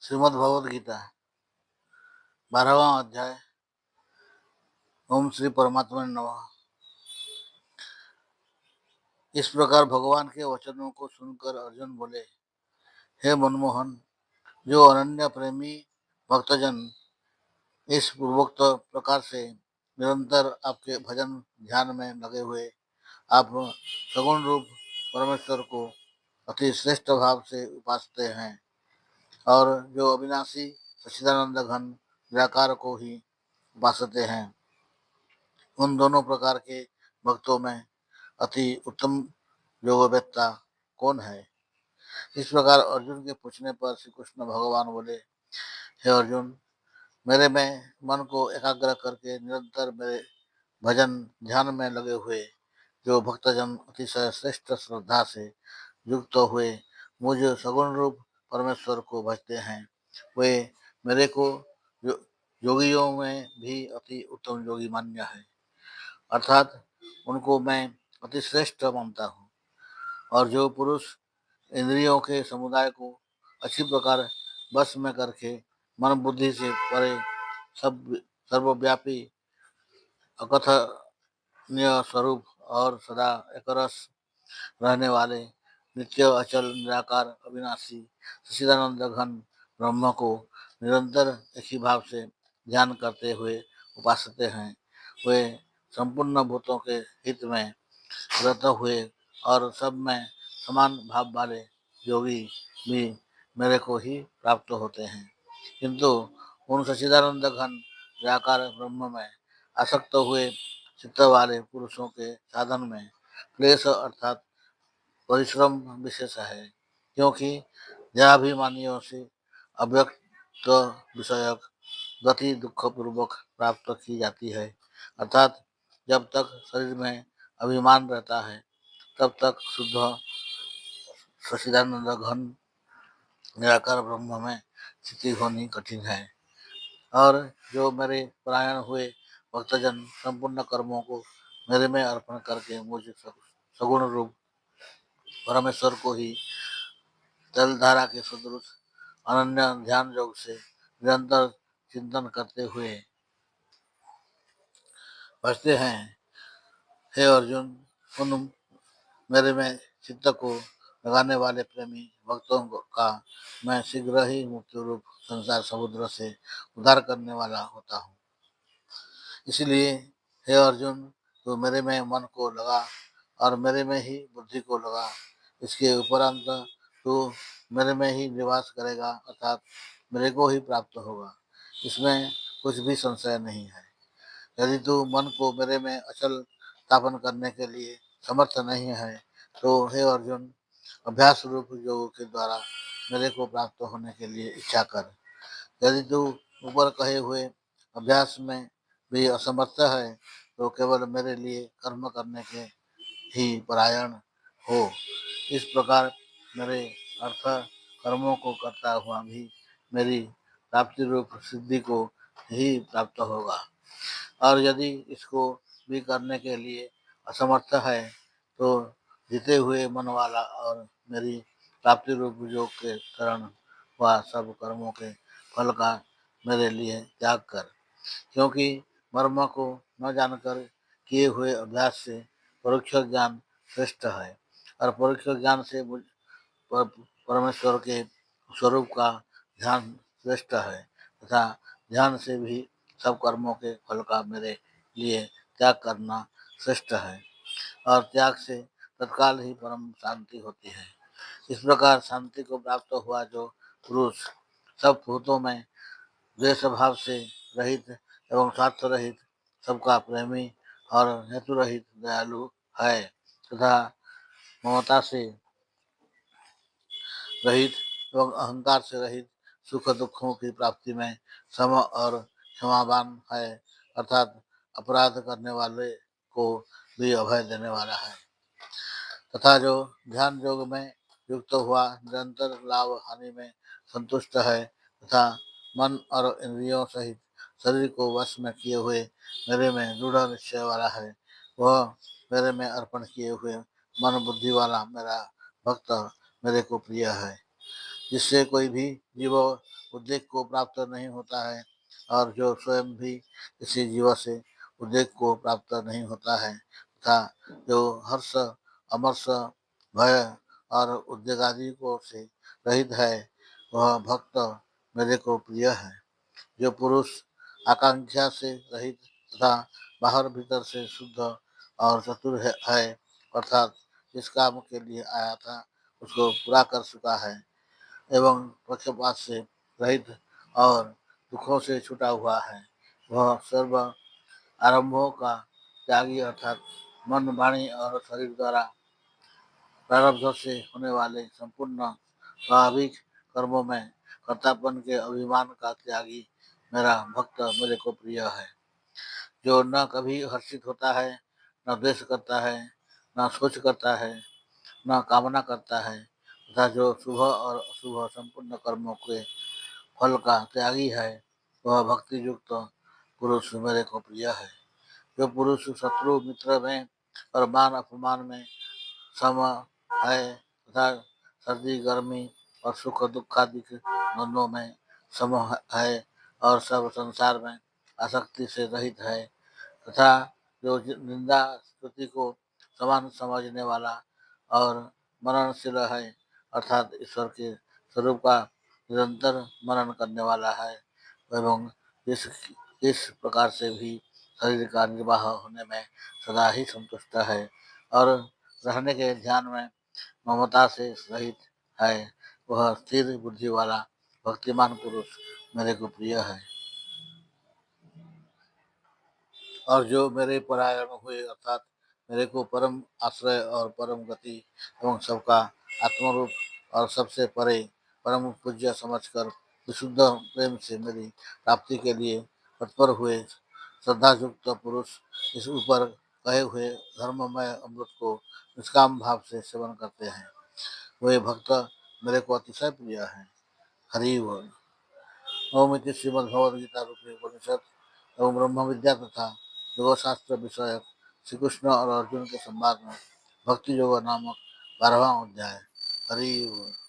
श्रीमद् भगवद गीता 12वां अध्याय। ओम श्री परमात्मा नमः। इस प्रकार भगवान के वचनों को सुनकर अर्जुन बोले, हे मनमोहन, जो अनन्य प्रेमी भक्तजन इस पूर्वोक्त प्रकार से निरंतर आपके भजन ध्यान में लगे हुए आप सगुण रूप परमेश्वर को अति श्रेष्ठ भाव से उपासते हैं और जो अविनाशी सच्चिदानंद घन निराकार को ही उपासते हैं, उन दोनों प्रकार के भक्तों में अति उत्तम योगवेत्ता कौन है? इस प्रकार अर्जुन के पूछने पर श्री कृष्ण भगवान बोले, हे अर्जुन, मेरे में मन को एकाग्र करके निरंतर मेरे भजन ध्यान में लगे हुए जो भक्तजन अतिशय श्रेष्ठ श्रद्धा से युक्त हुए मुझ सगुण रूप परमेश्वर को भजते हैं, वे मेरे को योगियों में भी अति उत्तम योगी मान्य है। अर्थात उनको मैं अति श्रेष्ठ मानता हूँ। और जो पुरुष इंद्रियों के समुदाय को अच्छी प्रकार बस में करके मन बुद्धि से परे सब सर्वव्यापी अकथनीय स्वरूप और सदा एकरस रहने वाले नित्य अचल निराकार अविनाशी सच्चिदानंद घन ब्रह्म को निरंतर एक ही भाव से ध्यान करते हुए उपासते हैं, वे संपूर्ण भूतों के हित में रत हुए और सब में समान भाव वाले योगी भी मेरे को ही प्राप्त होते हैं। किंतु उन सच्चिदानंद घन निराकार ब्रह्म में आसक्त हुए चित्त वाले पुरुषों के साधन में क्लेश अर्थात परिश्रम विशेष है, क्योंकि देहाभिमानियों से अव्यक्त विषयक गति दुख पूर्वक प्राप्त की जाती है। अर्थात जब तक शरीर में अभिमान रहता है तब तक शुद्ध सच्चिदानंद घन निराकार ब्रह्म में स्थिति होनी कठिन है। और जो मेरे परायण हुए भक्तजन संपूर्ण कर्मों को मेरे में अर्पण करके मुझ सगुण रूप परमेश्वर को ही जलधारा के सदृश अनन्य ध्यान योग से निरंतर चिंतन करते हुए भजते हैं, हे अर्जुन, उन मेरे में चित्त को लगाने वाले प्रेमी भक्तों का मैं शीघ्र ही मृत्यु रूप संसार समुद्र से उद्धार करने वाला होता हूँ। इसलिए हे अर्जुन, तो मेरे में मन को लगा और मेरे में ही बुद्धि को लगा। इसके उपरांत तो मेरे में ही निवास करेगा, अर्थात मेरे को ही प्राप्त होगा, इसमें कुछ भी संशय नहीं है। यदि तू मन को मेरे में अचल स्थापन करने के लिए समर्थ नहीं है तो हे अर्जुन, अभ्यास रूप योग के द्वारा मेरे को प्राप्त होने के लिए इच्छा कर। यदि तू ऊपर कहे हुए अभ्यास में भी असमर्थ है तो केवल मेरे लिए कर्म करने के ही परायण हो। इस प्रकार मेरे अर्थ कर्मों को करता हुआ भी मेरी प्राप्ति रूप सिद्धि को ही प्राप्त होगा। और यदि इसको भी करने के लिए असमर्थ है तो जीते हुए मन वाला और मेरी प्राप्ति रूप योग के कारण व सब कर्मों के फल का मेरे लिए त्याग कर, क्योंकि मर्म को न जानकर किए हुए अभ्यास से परोक्ष ज्ञान श्रेष्ठ है और परोक्ष ज्ञान से परमेश्वर के स्वरूप का ध्यान श्रेष्ठ है तथा ध्यान से भी सब कर्मों के फल का मेरे लिए त्याग करना श्रेष्ठ है और त्याग से तत्काल ही परम शांति होती है। इस प्रकार शांति को प्राप्त हुआ जो पुरुष सब भूतों में द्वेष भाव से रहित एवं स्वार्थ रहित सबका प्रेमी और हेतु रहित दयालु है तथा ममता से रहित एवं अहंकार से रहित सुख दुखों की प्राप्ति में सम और क्षमावान है, अर्थात अपराध करने वाले को भी अभय देने वाला है। तथा जो ध्यान योग में युक्त हुआ निरंतर लाभ हानि में संतुष्ट है तथा मन और इंद्रियों सहित शरीर को वश में किए हुए मेरे में दृढ़ निश्चय वाला है, वह मेरे में अर्पण किए हुए मन बुद्धि वाला मेरा भक्त मेरे को प्रिय है। जिससे कोई भी जीव उद्देक को प्राप्त नहीं होता है और जो स्वयं भी किसी जीव से उद्देक को प्राप्त नहीं होता है तथा जो हर्ष अमर्ष भय और उद्वेग आदि को से रहित है वह भक्त मेरे को प्रिय है। जो पुरुष आकांक्षा से रहित तथा बाहर भीतर से शुद्ध और चतुर है अर्थात जिस काम के लिए आया था उसको पूरा कर चुका है एवं पक्षपात से रहित और दुखों से छुटा हुआ है वह सर्व आरंभों का त्यागी अर्थात मन वाणी और शरीर द्वारा प्रारब्ध से होने वाले संपूर्ण स्वाभाविक कर्मों में कर्तापन के अभिमान का त्यागी मेरा भक्त मेरे को प्रिय है। जो न कभी हर्षित होता है न द्वेष करता है न सोच करता है न कामना करता है तथा जो शुभ और अशुभ संपूर्ण कर्मों के फल का त्यागी है वह भक्ति युक्त पुरुष मेरे को प्रिय है। जो पुरुष शत्रु मित्र में और मान अपमान में सम है तथा सर्दी गर्मी और सुख दुख आदि दोनों में सम है और सब संसार में आसक्ति से रहित है तथा जो निंदा स्तुति को समान समझने वाला और मननशील है अर्थात ईश्वर के स्वरूप का निरंतर मनन करने वाला है एवं इस प्रकार से भी शरीर का निर्वाह होने में सदा ही संतुष्ट है और रहने के ध्यान में ममता से रहित है वह स्थिर बुद्धि वाला भक्तिमान पुरुष मेरे को प्रिय है। और जो मेरे परायण हुए अर्थात मेरे को परम आश्रय और परम गति एवं सबका आत्मरूप और सबसे परे परम पूज्य समझकर विशुद्ध प्रेम से मेरी प्राप्ति के लिए तत्पर हुए श्रद्धायुक्त पुरुष इस ऊपर कहे हुए धर्ममय अमृत को निष्काम भाव से सेवन करते हैं वे भक्त मेरे को अतिशय प्रिय है। हरि बोल। ओम इति श्रीमद्भगवद्गीता रूपी उपनिषद एवं ब्रह्म विद्या तथा योग शास्त्र विषयक श्री कृष्ण और अर्जुन के संवाद में भक्ति योग नामक 12वां अध्याय। हरि बोल।